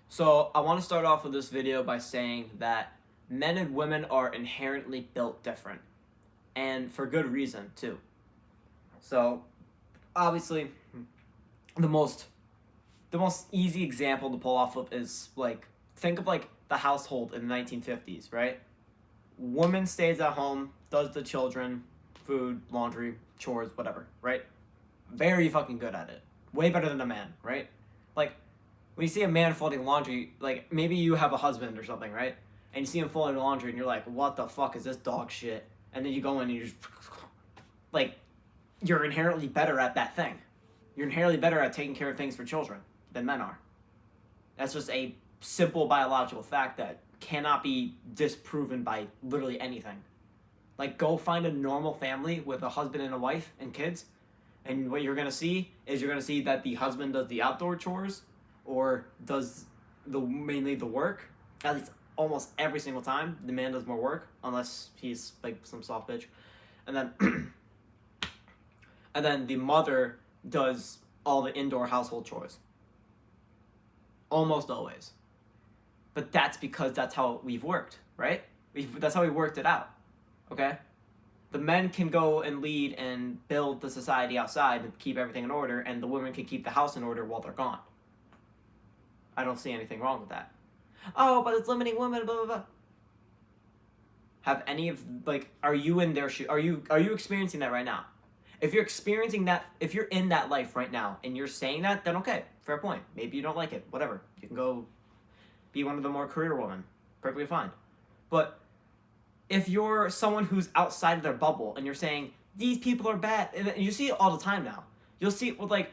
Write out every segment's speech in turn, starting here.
So I want to start off with this video by saying that men and women are inherently built different, and for good reason too. So obviously, the most the most easy example to pull off of is like think of like the household in the 1950s, right? Woman stays at home, does the children, food, laundry, chores, whatever, right? Very fucking good at it. Way better than a man, right? Like when you see a man folding laundry, like maybe you have a husband or something, right? And you see him folding laundry and you're like, what the fuck is this dog shit? And then you go in and you just like you're inherently better at that thing. You're inherently better at taking care of things for children than men are. That's just a simple biological fact that cannot be disproven by literally anything. Like go find a normal family with a husband and a wife and kids, and what you're gonna see is you're gonna see that the husband does the outdoor chores or does the mainly the work. At least almost every single time, the man does more work unless he's like some soft bitch, and then and then the mother does all the indoor household chores. Almost always, but that's because that's how we've worked, right? That's how we worked it out. Okay, the men can go and lead and build the society outside and keep everything in order, and the women can keep the house in order while they're gone. I don't see anything wrong with that. Oh, but it's limiting women, blah blah blah. Have any of like are you in their shoe? Are you experiencing that right now? If you're experiencing that, if you're in that life right now and you're saying that, then okay, fair point. Maybe you don't like it, whatever. You can go be one of the more career women. Perfectly fine. But if you're someone who's outside of their bubble and you're saying these people are bad, and you see it all the time now. You'll see it with like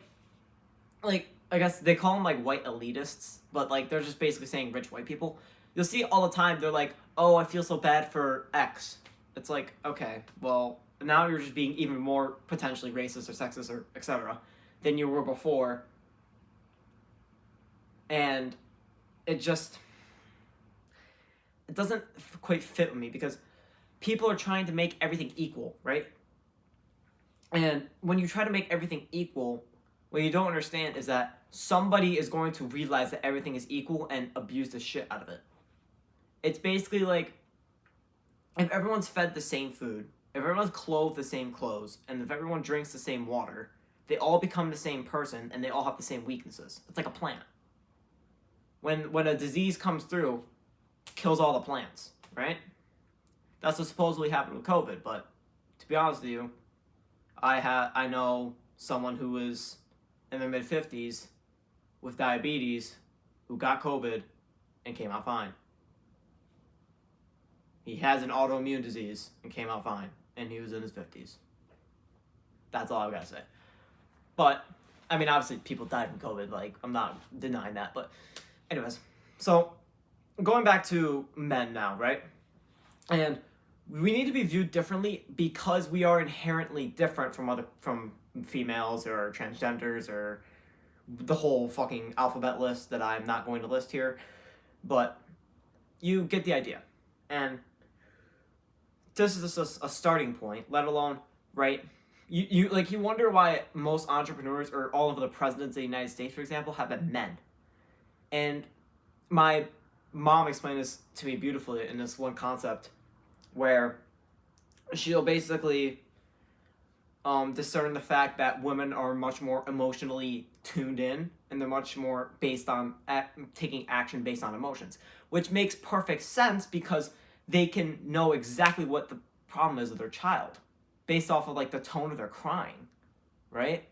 I guess they call them like white elitists, but like they're just basically saying rich white people. You'll see it all the time. They're like, "Oh, I feel so bad for X." It's like, okay, well, now you're just being even more potentially racist or sexist or etc. than you were before, and it just it doesn't quite fit with me because people are trying to make everything equal, right? And when you try to make everything equal, what you don't understand is that somebody is going to realize that everything is equal and abuse the shit out of it. It's basically like if everyone's fed the same food, if everyone's clothed the same clothes, and if everyone drinks the same water, they all become the same person and they all have the same weaknesses. It's like a plant. When a disease comes through, kills all the plants, right? That's what supposedly happened with COVID, but to be honest with you, I know someone who was in their mid-50s with diabetes who got COVID and came out fine. He has an autoimmune disease and came out fine, and he was in his 50s. That's all I've got to say. But, I mean, obviously people died from COVID, like, I'm not denying that, but anyways. So, going back to men now, right? And we need to be viewed differently because we are inherently different from females or transgenders or the whole fucking alphabet list that I'm not going to list here, but you get the idea. And this is just a starting point, let alone, right? You wonder why most entrepreneurs or all of the presidents of the United States, for example, have been men. And my mom explained this to me beautifully in this one concept where she'll basically discern the fact that women are much more emotionally tuned in and they're much more based on taking action based on emotions, which makes perfect sense because they can know exactly what the problem is with their child based off of like the tone of their crying, right?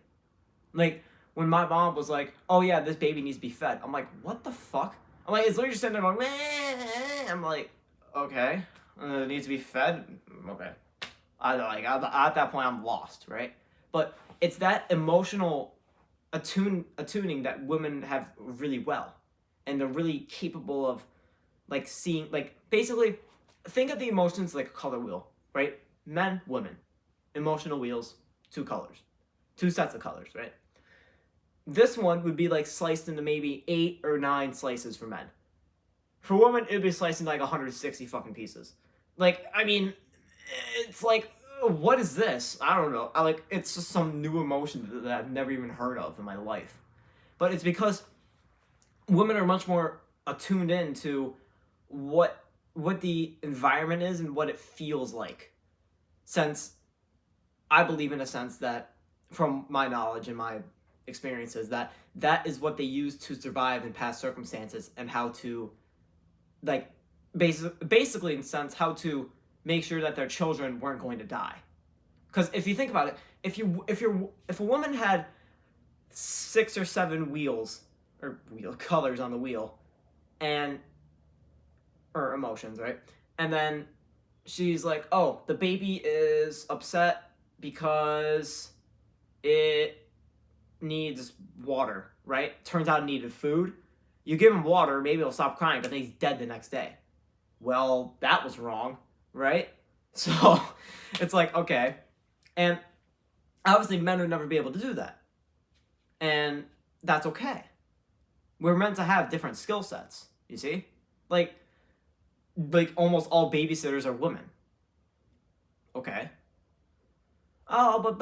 Like when my mom was like, "Oh yeah, this baby needs to be fed," I'm like, "What the fuck?" I'm like, it's literally just sitting there going, meh. I'm like, okay, it needs to be fed. Okay, at that point I'm lost, right? But it's that emotional attuning that women have really well, and they're really capable of like seeing like basically think of the emotions like a color wheel, right? Men, women, emotional wheels, two colors, two sets of colors, right? This one would be like sliced into maybe 8 or 9 slices for men. For women, it'd be sliced into like 160 fucking pieces. Like, I mean, it's like, what is this? I don't know. It's just some new emotion that I've never even heard of in my life. But it's because women are much more attuned in to what the environment is and what it feels like. Since I believe in a sense that, from my knowledge and my experiences, that is what they use to survive in past circumstances, and how to, like, basically in a sense, how to make sure that their children weren't going to die. Because if you think about it, if a woman had 6 or 7 wheels, or colors on the wheel, and or emotions, right? And then she's like, "Oh, the baby is upset because it needs water," right? Turns out it needed food. You give him water, maybe he'll stop crying, but then he's dead the next day. Well, that was wrong, right? So it's like, okay. And obviously, men would never be able to do that. And that's okay. We're meant to have different skill sets, you see? Like almost all babysitters are women. Okay. Oh, but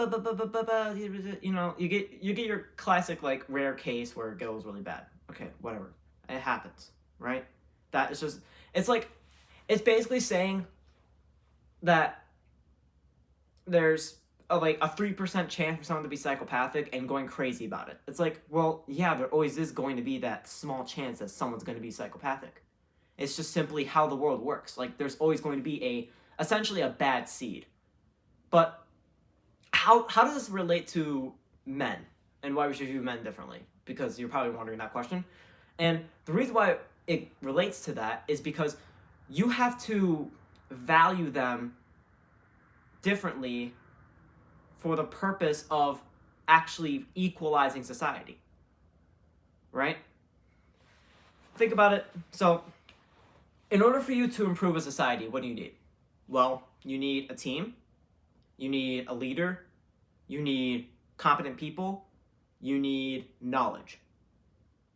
you know, you get your classic, like, rare case where it goes really bad. Okay, whatever. It happens, right? That is just, it's like, it's basically saying that there's like a 3% chance for someone to be psychopathic and going crazy about it. It's like, well, yeah, there always is going to be that small chance that someone's going to be psychopathic. It's just simply how the world works. Like, there's always going to be essentially a bad seed. But how does this relate to men, and why we should view men differently? Because you're probably wondering that question. And the reason why it relates to that is because you have to value them differently for the purpose of actually equalizing society, right? Think about it. So, in order for you to improve a society, what do you need? Well, you need a team, you need a leader, you need competent people, you need knowledge.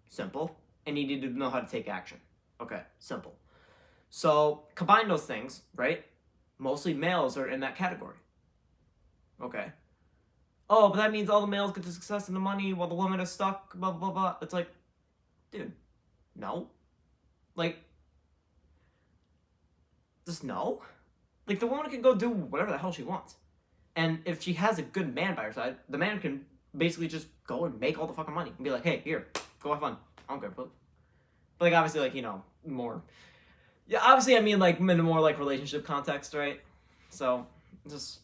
Simple. And you need to know how to take action. Okay, simple. So, combine those things, right? Mostly males are in that category. Okay. Oh, but that means all the males get the success and the money while the woman is stuck, blah, blah, blah. It's like, dude, no. Like, just no. Like, the woman can go do whatever the hell she wants. And if she has a good man by her side, the man can basically just go and make all the fucking money and be like, hey, here, go have fun. I don't care. But like, obviously, like, you know, more. Yeah, obviously, I mean, like, in a more, like, relationship context, right? So, just,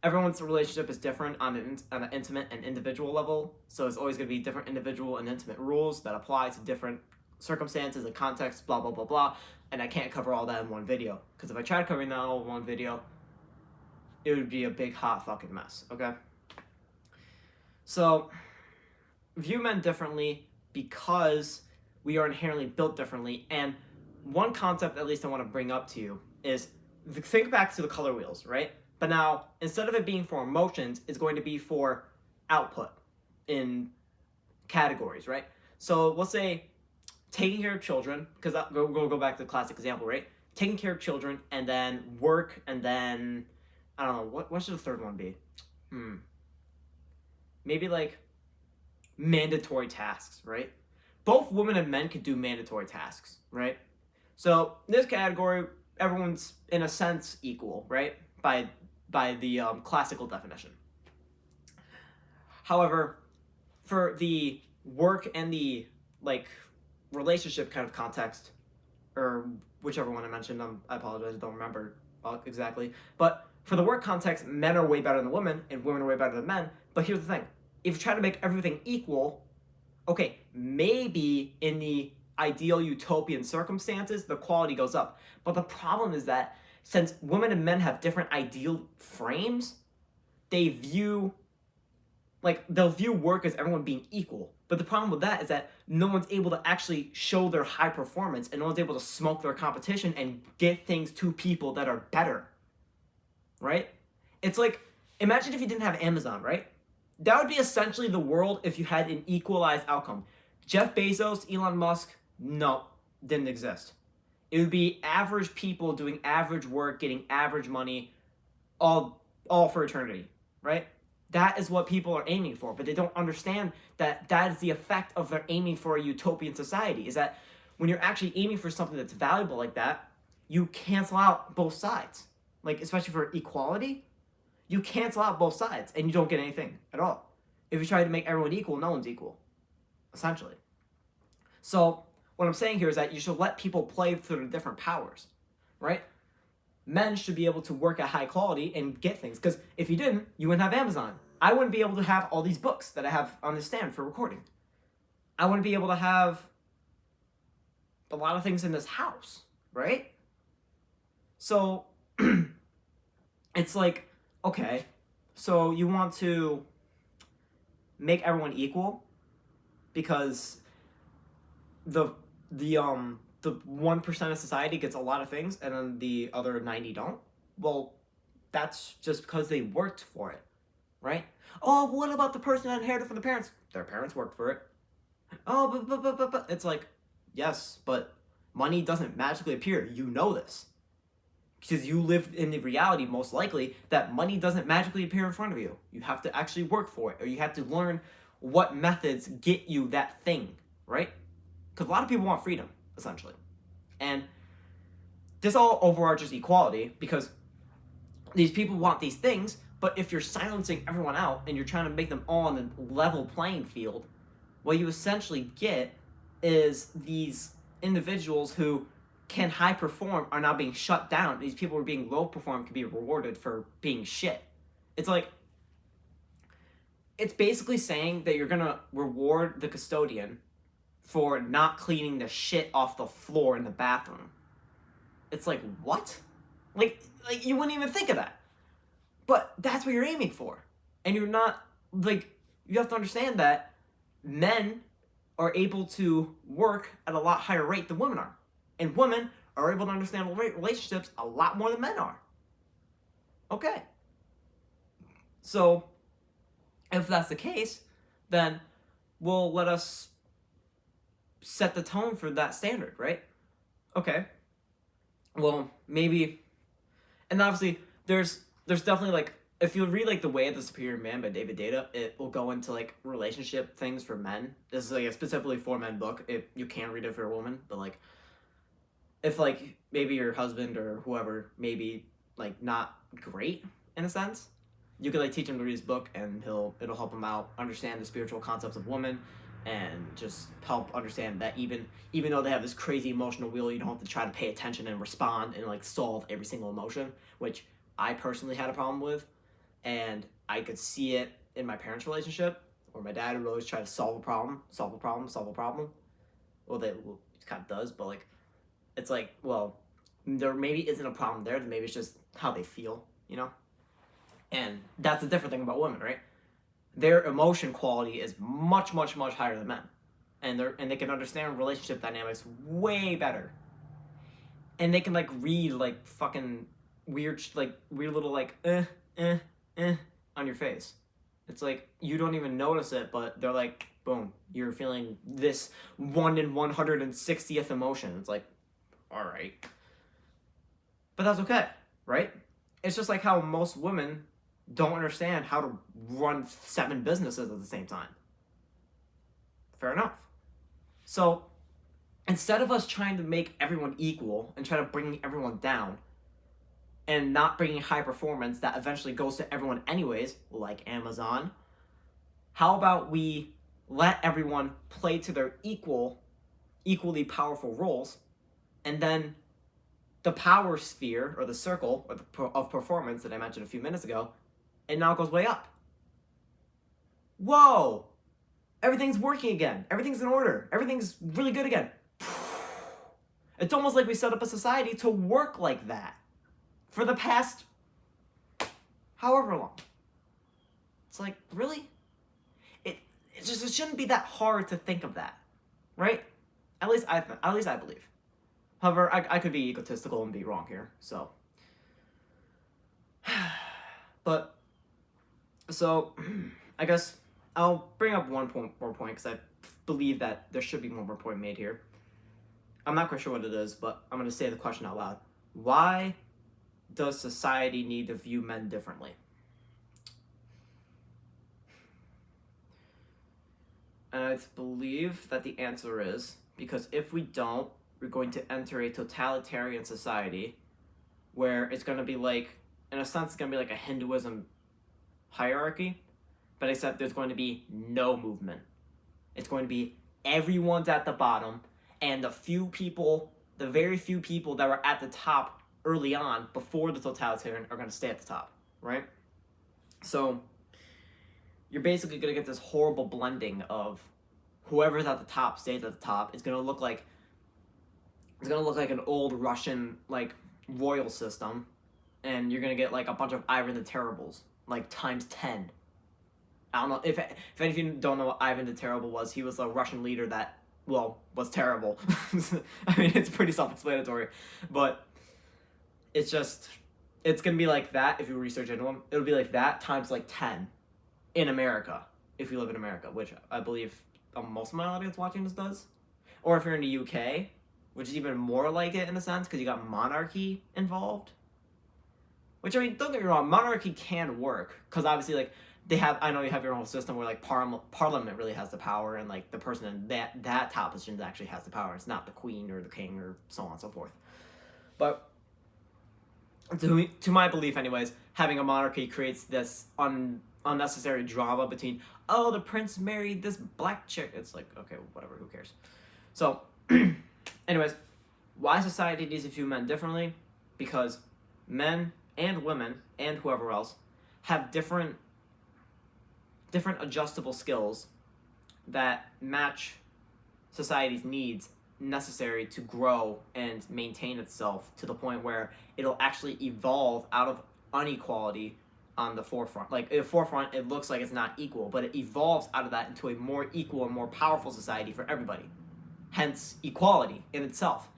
everyone's relationship is different on an intimate and individual level. So it's always going to be different individual and intimate rules that apply to different circumstances and contexts, blah, blah, blah, blah. And I can't cover all that in one video. Because if I tried covering that all in one video, it would be a big, hot fucking mess, okay? So, view men differently because we are inherently built differently. And one concept, at least I want to bring up to you, is think back to the color wheels, right? But now, instead of it being for emotions, it's going to be for output in categories, right? So let's say taking care of children, because we'll go back to the classic example, right? Taking care of children, and then work, and then, I don't know, what should the third one be? Maybe like mandatory tasks, right? Both women and men could do mandatory tasks, right? So in this category, everyone's in a sense equal, right? By the classical definition. However, for the work and the, like, relationship kind of context, or whichever one I mentioned, I apologize, I don't remember exactly. But for the work context, men are way better than women, and women are way better than men. But here's the thing. If you try to make everything equal, okay, maybe in the ideal utopian circumstances, the quality goes up. But the problem is that since women and men have different ideal frames, they'll view work as everyone being equal. But the problem with that is that no one's able to actually show their high performance, and no one's able to smoke their competition and get things to people that are better. Right? It's like, imagine if you didn't have Amazon, right? That would be essentially the world if you had an equalized outcome. Jeff Bezos, Elon Musk, no, didn't exist. It would be average people doing average work, getting average money, all for eternity, right? That is what people are aiming for, but they don't understand that that is the effect of their aiming for a utopian society, is that when you're actually aiming for something that's valuable like that, you cancel out both sides. Like, especially for equality, you cancel out both sides and you don't get anything at all. If you try to make everyone equal, no one's equal, essentially. So what I'm saying here is that you should let people play through the different powers, right? Men should be able to work at high quality and get things, because if you didn't, you wouldn't have Amazon. I wouldn't be able to have all these books that I have on the stand for recording. I wouldn't be able to have a lot of things in this house, right? So it's like, okay, so you want to make everyone equal because the 1% of society gets a lot of things and then the other 90 don't. Well, that's just because they worked for it, right? Oh, what about the person that inherited from the parents? Their parents worked for it. Oh, but it's like, yes, but money doesn't magically appear. You know this because you live in the reality, most likely, that money doesn't magically appear in front of you. You have to actually work for it, or you have to learn what methods get you that thing, right? Because a lot of people want freedom, essentially. And this all overarches equality because these people want these things, but if you're silencing everyone out and you're trying to make them all on a level playing field, what you essentially get is these individuals who can high perform are now being shut down. These people who are being low perform can be rewarded for being shit. It's like, it's basically saying that you're gonna reward the custodian for not cleaning the shit off the floor in the bathroom. It's like, what? Like you wouldn't even think of that. But that's what you're aiming for. And you're not, like, you have to understand that men are able to work at a lot higher rate than women are. And women are able to understand relationships a lot more than men are. Okay. So, if that's the case, then we'll let us set the tone for that standard, right? Okay. Well, maybe, and obviously, there's definitely, like, if you read, like, The Way of the Superior Man by David Data, it will go into, like, relationship things for men. This is, like, a specifically for men book. You can read it for a woman, but, like, if, like, maybe your husband or whoever maybe, like, not great, in a sense, you could, like, teach him to read his book, and it'll help him out understand the spiritual concepts of women, and just help understand that even though they have this crazy emotional wheel, you don't have to try to pay attention and respond and, like, solve every single emotion, which I personally had a problem with, and I could see it in my parents' relationship, where my dad would always try to solve a problem. Well, it kind of does, but, like, it's like, well, there maybe isn't a problem there, maybe it's just how they feel, you know? And that's the different thing about women, right? Their emotion quality is much, much, much higher than men. And they can understand relationship dynamics way better. And they can, like, read, like, fucking weird little, like, on your face. It's like, you don't even notice it, but they're like, boom, you're feeling this 1 in 160th emotion. It's like, all right. But that's okay, right? It's just like how most women don't understand how to run 7 businesses at the same time. Fair enough. So instead of us trying to make everyone equal and try to bring everyone down and not bringing high performance that eventually goes to everyone anyways, like Amazon, how about we let everyone play to their equally powerful roles, and then the power sphere, or the circle of performance that I mentioned a few minutes ago, it now goes way up. Whoa! Everything's working again. Everything's in order. Everything's really good again. It's almost like we set up a society to work like that for the past however long. It's like, really? It shouldn't be that hard to think of that, right? At least I believe. However, I could be egotistical and be wrong here, so. But, so, I guess I'll bring up one more point, because I believe that there should be one more point made here. I'm not quite sure what it is, but I'm going to say the question out loud. Why does society need to view men differently? And I believe that the answer is because if we don't, we're going to enter a totalitarian society where it's going to be like, in a sense, it's going to be like a Hinduism hierarchy, but except there's going to be no movement. It's going to be everyone's at the bottom, and the very few people that were at the top early on before the totalitarian are going to stay at the top, right? So you're basically going to get this horrible blending of whoever's at the top stays at the top. It's going to look like an old Russian like royal system, and you're going to get like a bunch of Ivan the Terribles, like times 10. I don't know if any of you don't know what Ivan the Terrible was. He was a Russian leader that, well, was terrible. I mean, it's pretty self-explanatory, but it's gonna be like that if you research into him. It'll be like that times like 10 in America if you live in America, which I believe most of my audience watching this does. Or if you're in the UK, which is even more like it in a sense because you got monarchy involved. Which, I mean, don't get me wrong, monarchy can work because obviously like I know you have your own system where like parliament really has the power, and like the person in that top position actually has the power. It's not the queen or the king or so on and so forth. But to my belief anyways, having a monarchy creates this unnecessary drama between, oh, the prince married this black chick. It's like, okay, whatever, who cares? So anyways, why society needs to view men differently? Because men and women and whoever else have different adjustable skills that match society's needs necessary to grow and maintain itself to the point where it'll actually evolve out of inequality on the forefront. Like, in the forefront, it looks like it's not equal, but it evolves out of that into a more equal and more powerful society for everybody. Hence, equality in itself.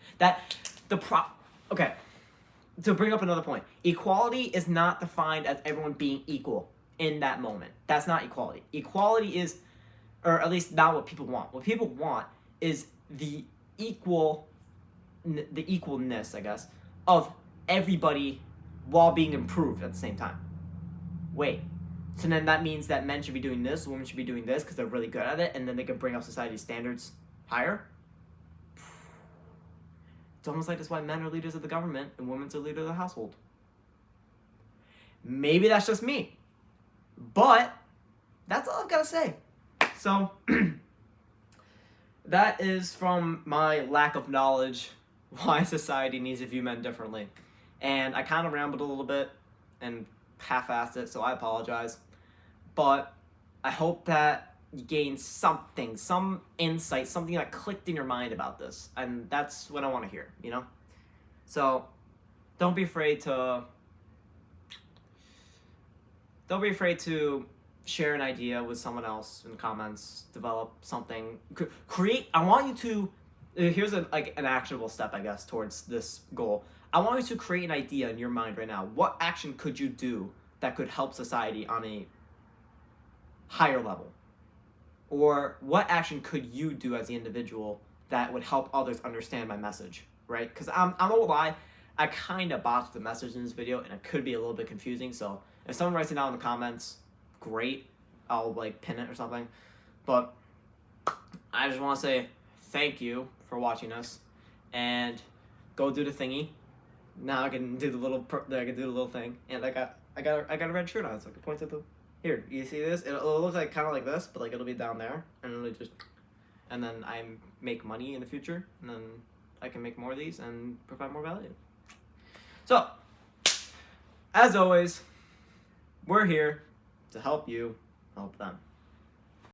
Okay, to bring up another point, equality is not defined as everyone being equal in that moment. That's not equality. Equality is, or at least not what people want. What people want is the equalness, I guess, of everybody while being improved at the same time. Wait, so then that means that men should be doing this, women should be doing this because they're really good at it, and then they can bring up society's standards higher? It's almost like that's why men are leaders of the government and women's are leaders of the household. Maybe that's just me. But that's all I've got to say. So that is from my lack of knowledge why society needs to view men differently. And I kind of rambled a little bit and half-assed it, so I apologize. But I hope that you gained something, some insight, something that clicked in your mind about this. And that's what I want to hear, you know? So don't be afraid to share an idea with someone else in the comments, develop something, I want you to, here's an actionable step, I guess, towards this goal. I want you to create an idea in your mind right now. What action could you do that could help society on a higher level? Or what action could you do as the individual that would help others understand my message, right? Because I'm not gonna lie, I kind of botched the message in this video, and it could be a little bit confusing, so if someone writes it down in the comments, great. I'll pin it or something. But I just want to say thank you for watching us, and go do the thingy. Now I can do the little thing, and I got a red shirt on, so I can point to the. Here, you see this? It'll look like kind of like this, but it'll be down there, and and then I make money in the future, and then I can make more of these and provide more value. So, as always, we're here to help you help them.